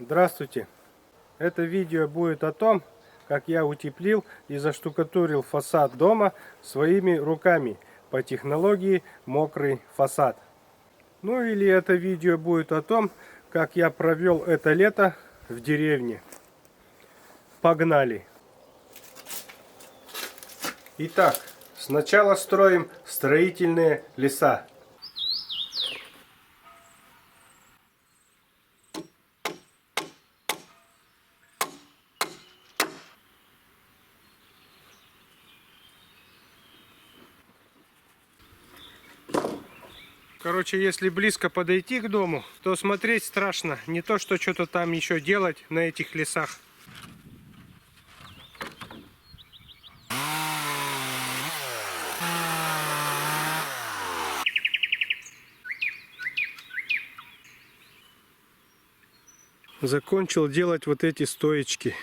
Здравствуйте! Это видео будет о том, как я утеплил и заштукатурил фасад дома своими руками по технологии мокрый фасад. Ну или это видео будет о том, как я провел это лето в деревне. Погнали! Итак, сначала строим строительные леса. Короче, если близко подойти к дому, то смотреть страшно. Не то, что что-то там еще делать на этих лесах. Закончил делать вот эти стоечки.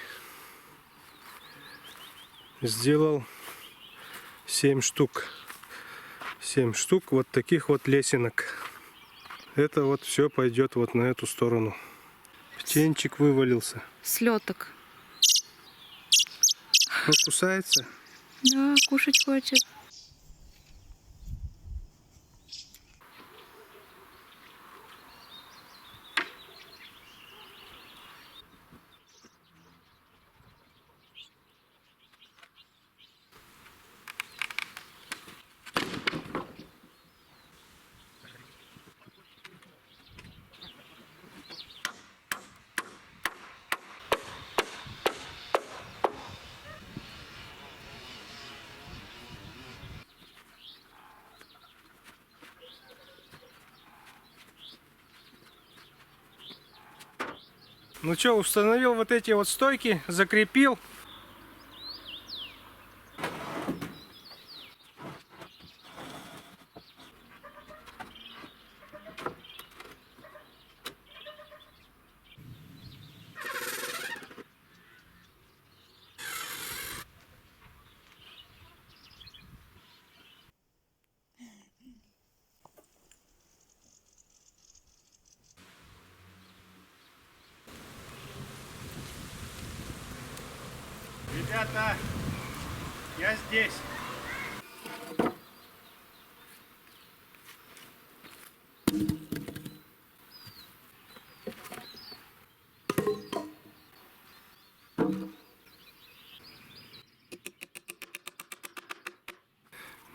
Сделал 7 штук. 7 штук вот таких вот лесенок. Это вот все пойдет вот на эту сторону. Птенчик вывалился. Слеток. Он кусается? Да, кушать хочет. Ну что, установил вот эти вот стойки, закрепил. Ребята, я здесь.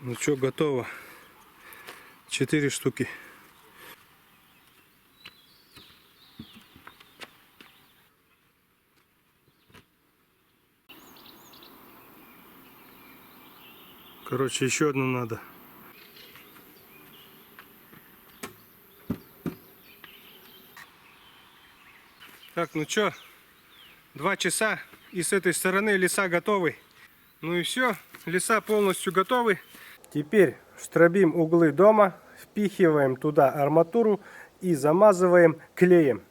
Ну что, готово. 4 штуки. Короче, еще одну надо. Так, ну что, 2 часа, и с этой стороны леса готовы. Ну и все, леса полностью готовы. Теперь штробим углы дома, впихиваем туда арматуру и замазываем клеем.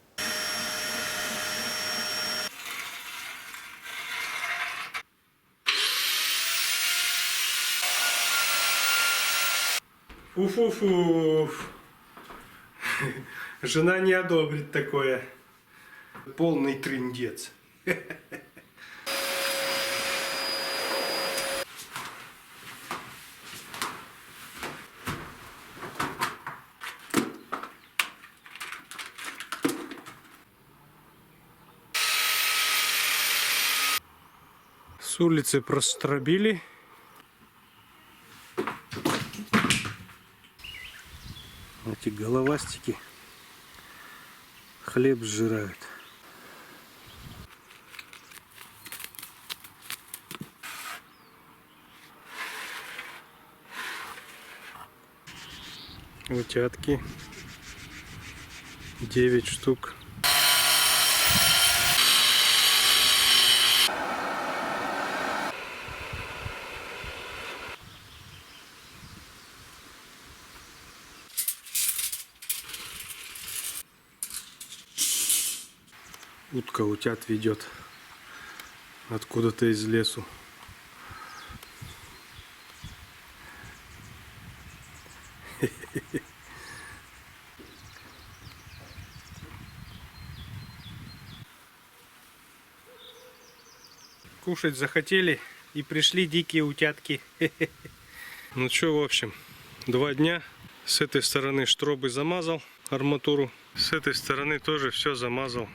Уф-уф-уф. Жена не одобрит такое. Полный трындец. С улицы простробили. Эти головастики хлеб сжирают. Утятки 9 штук. Утка утят ведет откуда-то из лесу. кушать захотели и пришли дикие утятки. Ну что, в общем, 2 дня. С этой стороны штробы замазал, арматуру. С этой стороны тоже все замазал.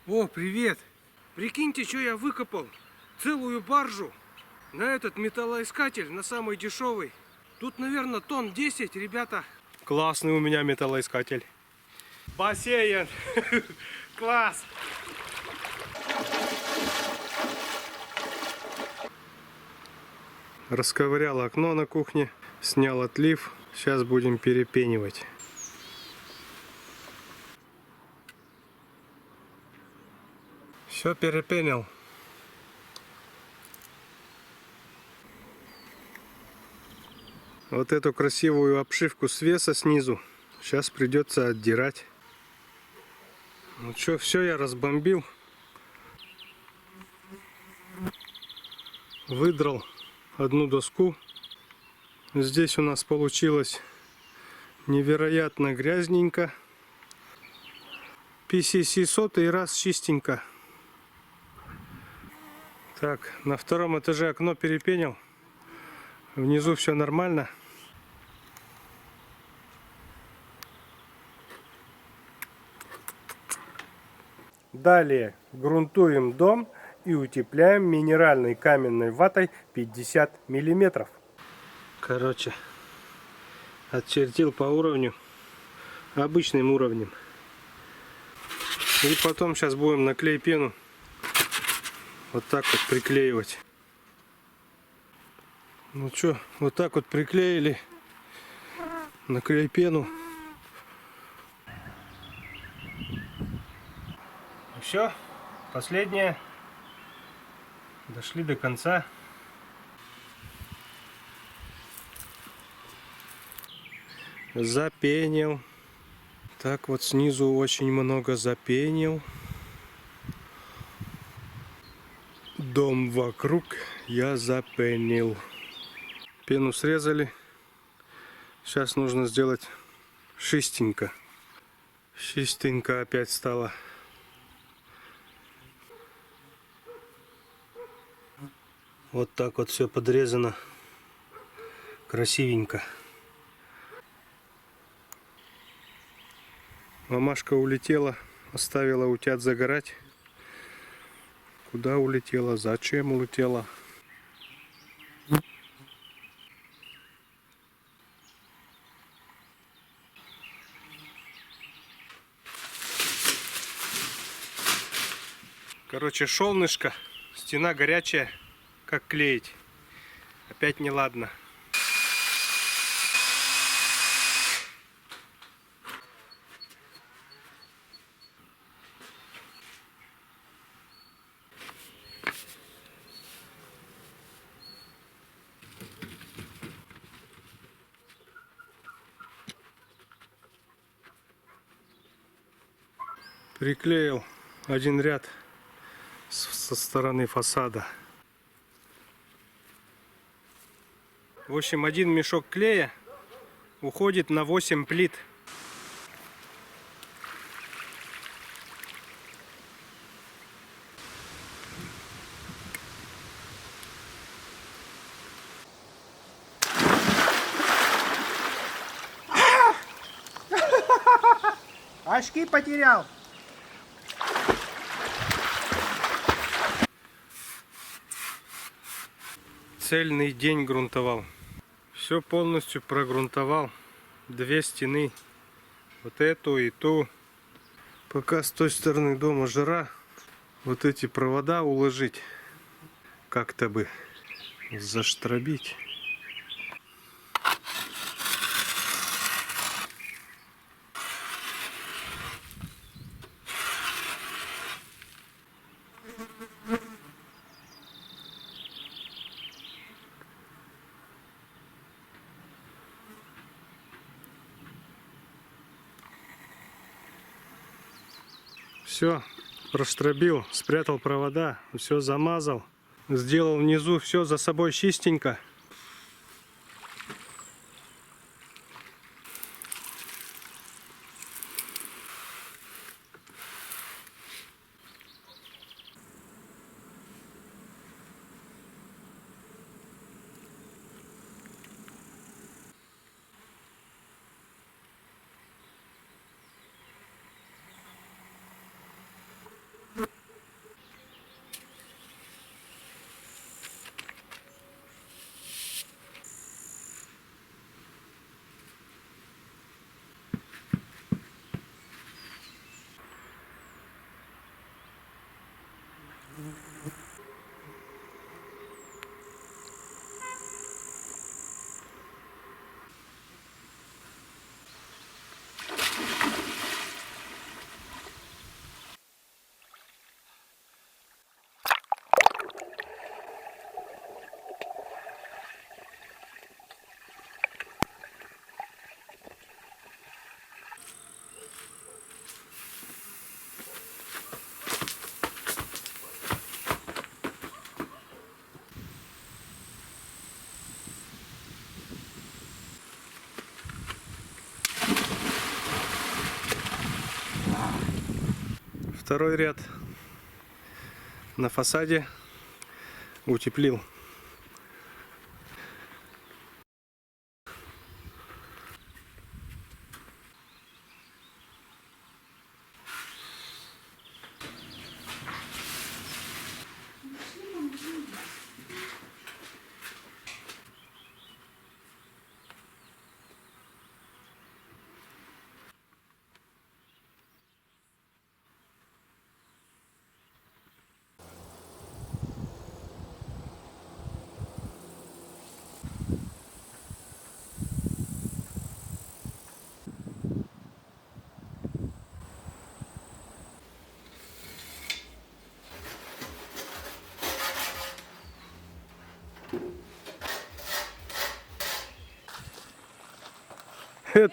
О, привет! Прикиньте, что я выкопал. Целую баржу на этот металлоискатель, на самый дешевый. Тут, наверное, тонн 10, ребята. Классный у меня металлоискатель. Бассейн! Класс! Расковырял окно на кухне, снял отлив. Сейчас будем перепенивать. Все перепенил. Вот эту красивую обшивку свеса снизу сейчас придется отдирать. Ну что, все я разбомбил. Выдрал одну доску. Здесь у нас получилось невероятно грязненько. PCC 100 раз чистенько. Так, на 2-м этаже окно перепенил. Внизу все нормально. Далее грунтуем дом и утепляем минеральной каменной ватой 50 миллиметров. Короче, отчертил по уровню, обычным уровнем. И потом сейчас будем на клей-пену вот так вот приклеивать. Ну что, вот так вот приклеили на клей-пену. Все, последнее. Дошли до конца. Запенил. Так вот снизу очень много запенил. Дом вокруг я запенил. Пену срезали. Сейчас нужно сделать чистенько. Чистенько опять стало. Вот так вот все подрезано. Красивенько. Мамашка улетела, оставила утят загорать. Куда улетела? Зачем улетела? Короче, солнышко, стена горячая, как клеить. Опять неладно. Приклеил один ряд со стороны фасада. В общем, один мешок клея уходит на 8 плит. Очки потерял. Цельный день грунтовал. Все полностью прогрунтовал. 2 стены. Вот эту и ту. Пока с той стороны дома жара. Вот эти провода уложить. Как-то бы заштробить. Все, Раструбил, спрятал провода, все замазал. Сделал внизу все за собой чистенько. Второй ряд на фасаде утеплил.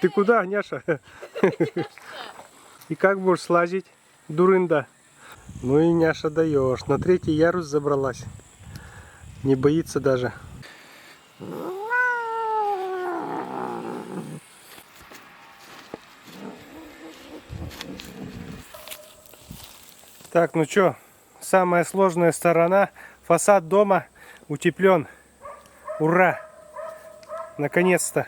Ты куда, Няша? И как будешь слазить, дурында? Ну и Няша даешь. На 3-й ярус забралась. Не боится даже. Так, ну чё, самая сложная сторона. Фасад дома утеплен. Ура! Наконец-то!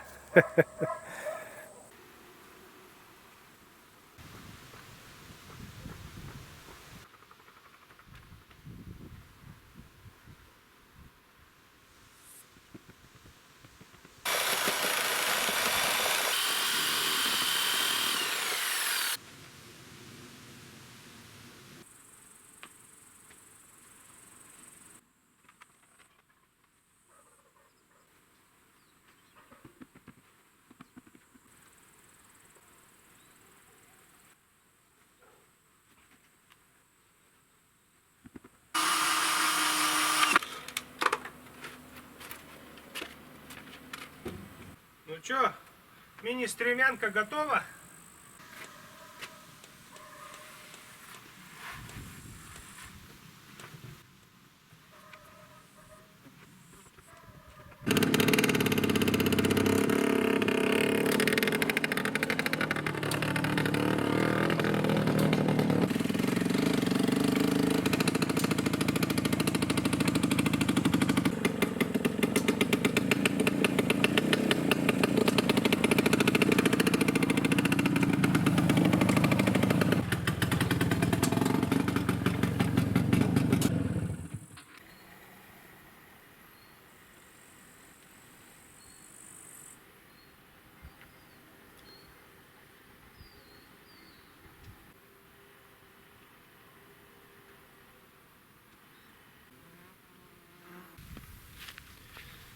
Ну чё, мини-стремянка готова?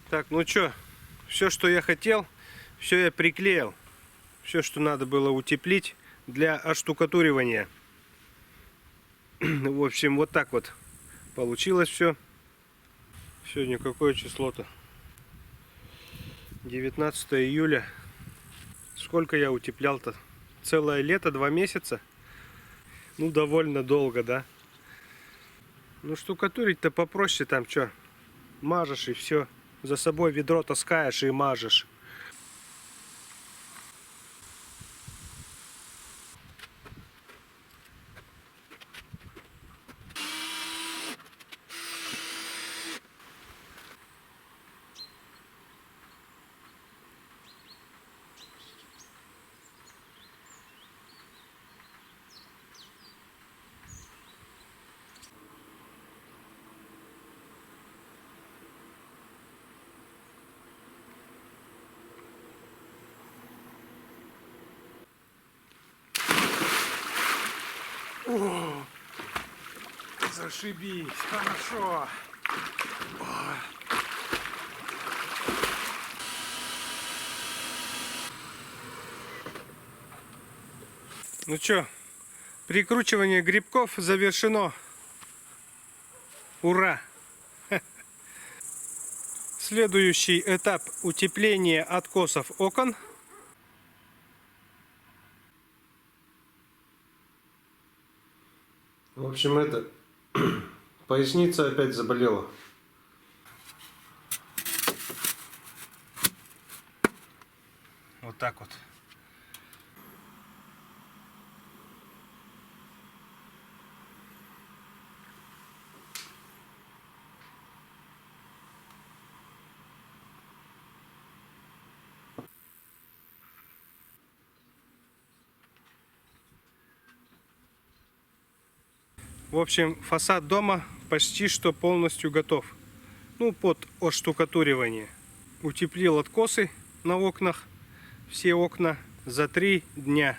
Так, ну чё, все, что я хотел, все я приклеил. Все, что надо было утеплить для оштукатуривания. В общем, вот так вот получилось все. Сегодня какое число-то? 19 июля. Сколько я утеплял-то? Целое лето, 2 месяца. Ну, довольно долго, да? Ну, штукатурить-то попроще, там что, мажешь и все. За собой ведро таскаешь и мажешь. О, зашибись, хорошо. Ну чё, прикручивание грибков завершено. Ура! Следующий этап утепления откосов окон. В общем, поясница опять заболела. Вот так вот. В общем, фасад дома почти что полностью готов. Ну, под оштукатуривание. Утеплил откосы на окнах. Все окна за 3 дня.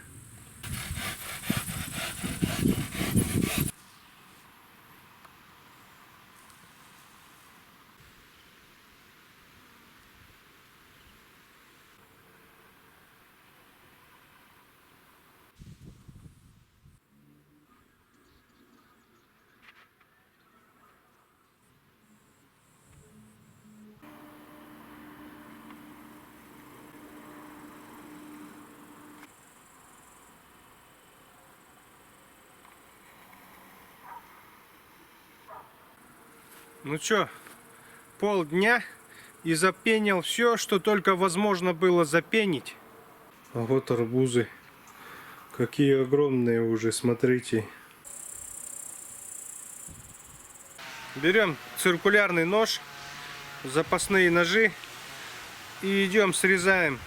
Ну чё, полдня и запенил все, что только возможно было запенить. А вот арбузы. Какие огромные уже, смотрите. Берем циркулярный нож, запасные ножи и идем срезаем.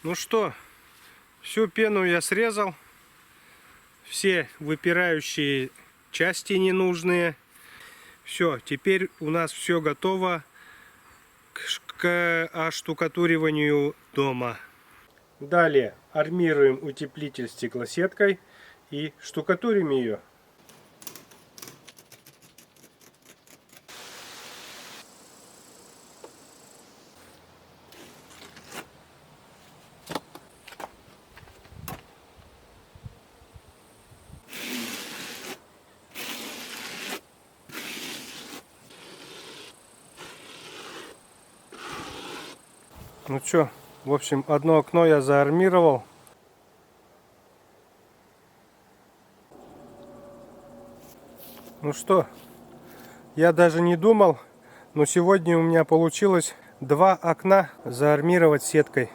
Ну что, всю пену я срезал, все выпирающие части ненужные. Все, теперь у нас все готово к оштукатуриванию дома. Далее армируем утеплитель стеклосеткой и штукатурим ее. Ну что, в общем, одно окно я заармировал. Ну что, я даже не думал, но сегодня у меня получилось 2 окна заармировать сеткой.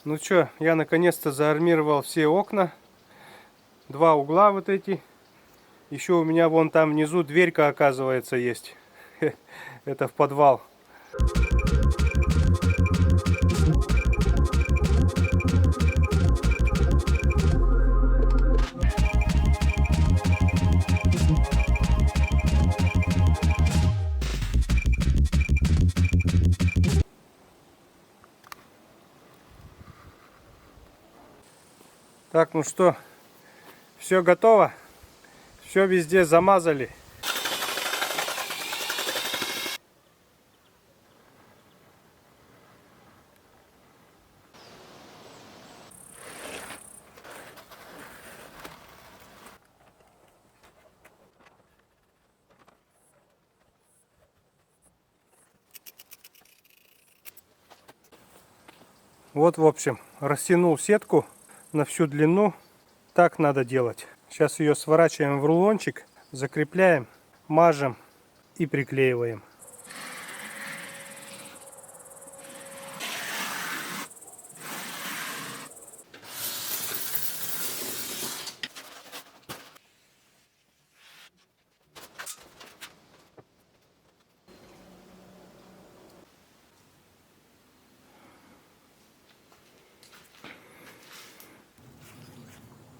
Ну что, я наконец-то заармировал все окна. Два угла вот эти. Еще у меня вон там внизу дверька, оказывается, есть. Это в подвал. Так, ну что, все готово. Все везде замазали. Вот, в общем, растянул сетку на всю длину. Так надо делать. Сейчас ее сворачиваем в рулончик, закрепляем, мажем и приклеиваем.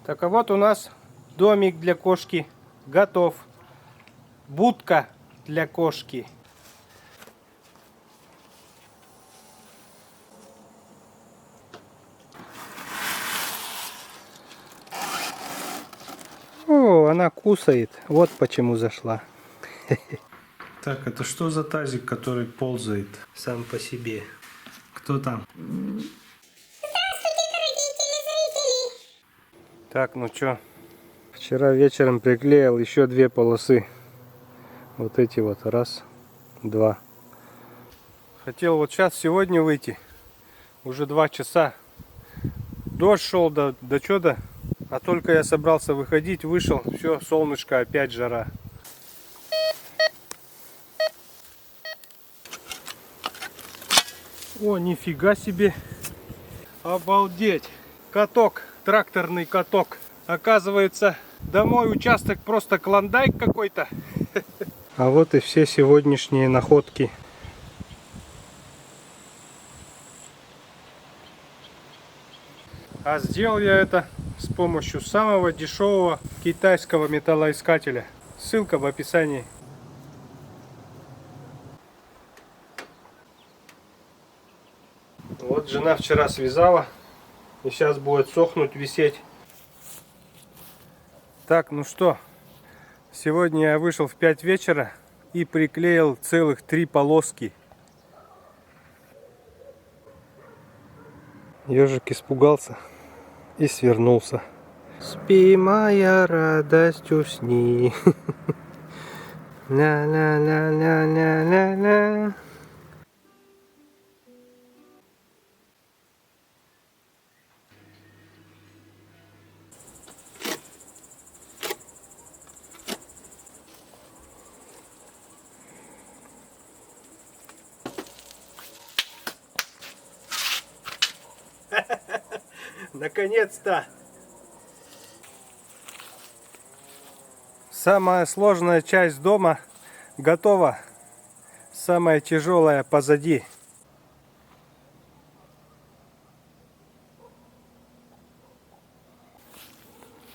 Так, а вот у нас домик для кошки готов. Будка для кошки. О, она кусает. Вот почему зашла. Так, это что за тазик, который ползает сам по себе? Кто там? Так, ну чё? Вчера вечером приклеил еще 2 полосы. Вот эти вот. Раз, два. Хотел вот сейчас, сегодня выйти. Уже 2 часа. Дождь шел, да чё-то. А только я собрался выходить, вышел. Все, солнышко, опять жара. О, нифига себе. Обалдеть. Каток. Тракторный каток. Оказывается, да мой участок просто клондайк какой-то. А вот и все сегодняшние находки. А сделал я это с помощью самого дешевого китайского металлоискателя. Ссылка в описании. Вот жена вчера связала. И сейчас будет сохнуть, висеть. Так, ну что, сегодня я вышел в 5 вечера и приклеил целых 3 полоски. Ежик испугался и свернулся. Спи, моя радость, усни. Ля-ля-ля-ля-ля-ля-ля. Наконец-то! Самая сложная часть дома готова. Самая тяжелая позади.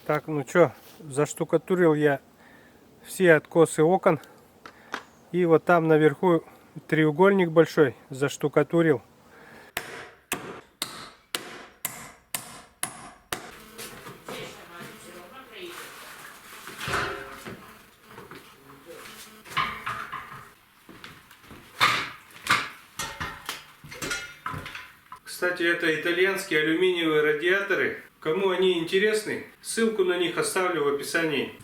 Так, ну что, заштукатурил я все откосы окон. И вот там наверху треугольник большой заштукатурил. Кстати, это итальянские алюминиевые радиаторы. Кому они интересны, ссылку на них оставлю в описании.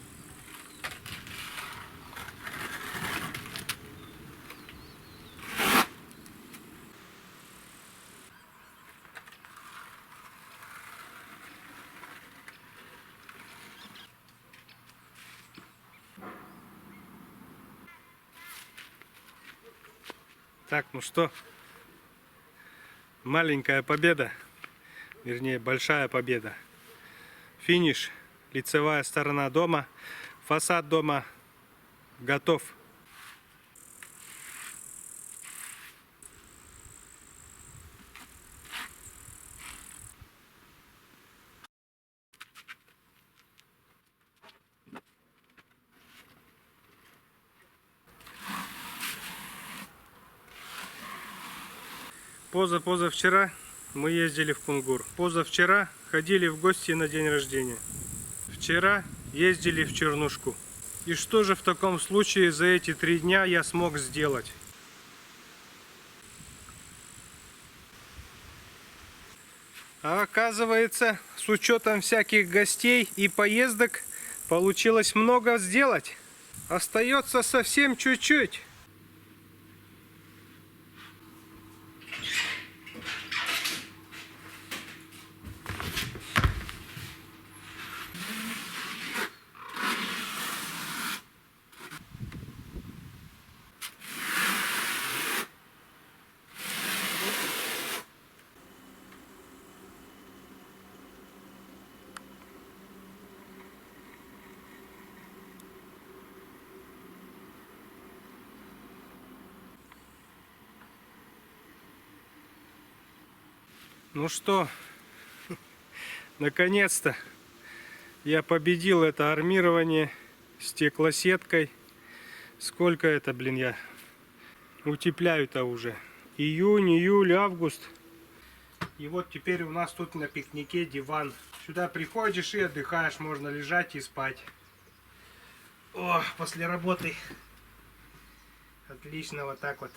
Так, ну что, маленькая победа. Вернее, большая победа. Финиш. Лицевая сторона дома. Фасад дома готов. Позавчера мы ездили в Кунгур. Позавчера ходили в гости на день рождения. Вчера ездили в Чернушку. И что же в таком случае за эти 3 дня я смог сделать? А оказывается, с учетом всяких гостей и поездок, получилось много сделать. Остается совсем чуть-чуть. Ну что, наконец-то я победил это армирование стеклосеткой. Сколько это, блин, я утепляю-то уже? Июнь, июль, август. И вот теперь у нас тут на пикнике диван. Сюда приходишь и отдыхаешь, можно лежать и спать. О, после работы. Отлично, вот так вот.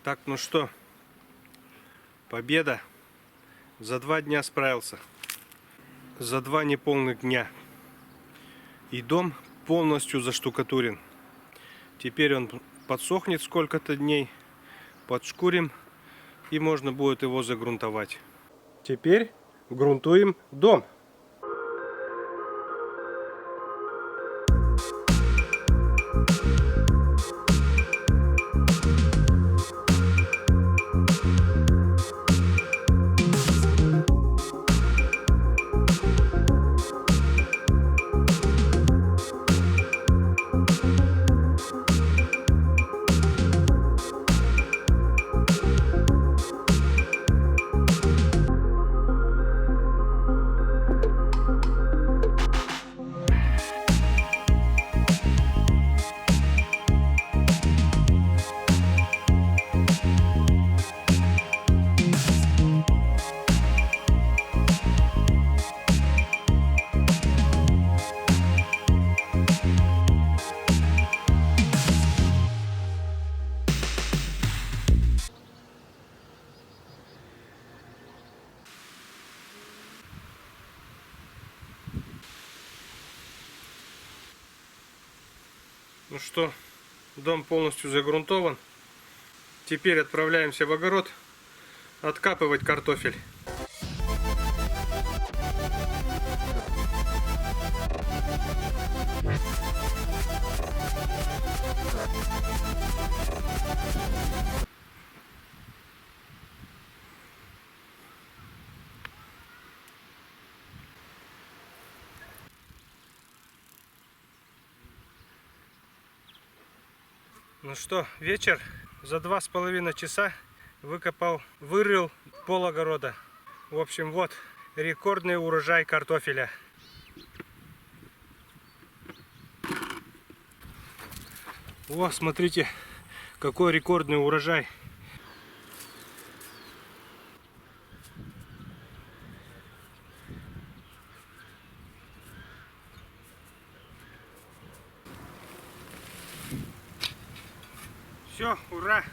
Так, ну что, победа. За 2 дня справился. За 2 неполных дня. И дом полностью заштукатурен. Теперь он подсохнет сколько-то дней. Подшкурим. И можно будет его загрунтовать. Теперь грунтуем дом. Ну что, дом полностью загрунтован. Теперь отправляемся в огород откапывать картофель. Ну что, вечер. За 2,5 часа вырыл пол огорода. В общем, вот рекордный урожай картофеля. О, смотрите, какой рекордный урожай. Все, ура!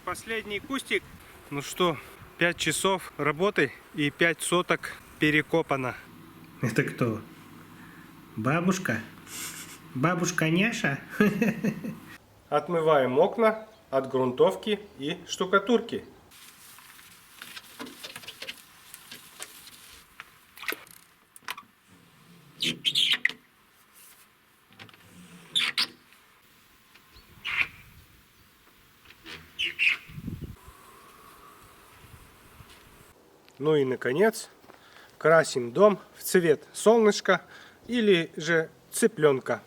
Последний кустик. Ну что, 5 часов работы и 5 соток перекопано. Это кто? Бабушка? Бабушка Няша? Отмываем окна от грунтовки и штукатурки. Ну и наконец красим дом в цвет солнышка или же цыпленка.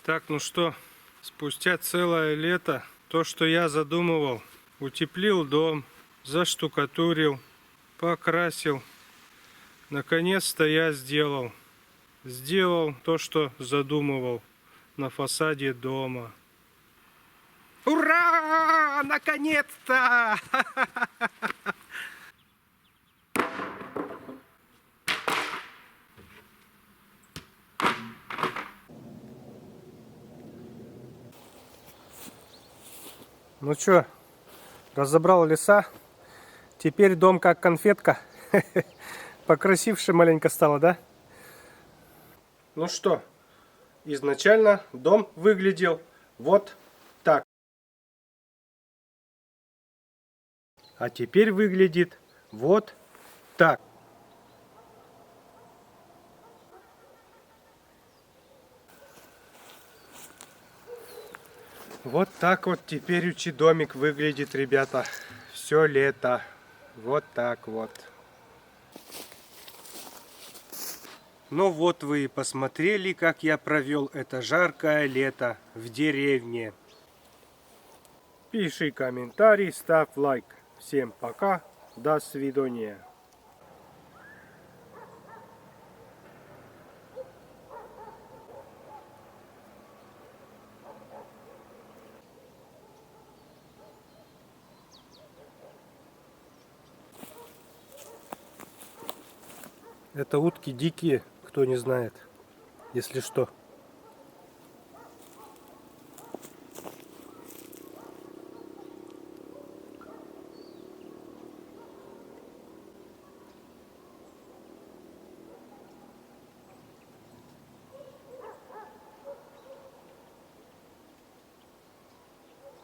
Так, ну что, спустя целое лето, то, что я задумывал, утеплил дом, заштукатурил, покрасил, наконец-то я сделал то, что задумывал на фасаде дома. Ура! Наконец-то! Ну чё, разобрал леса. Теперь дом как конфетка. Покрасивше маленько стало, да? Ну что, изначально дом выглядел вот так. А теперь выглядит вот так. Вот так вот теперь домик выглядит, ребята. Все лето. Вот так вот. Ну вот вы и посмотрели, как я провел это жаркое лето в деревне. Пиши комментарий, ставь лайк. Всем пока, до свидания. Это утки дикие, кто не знает, если что.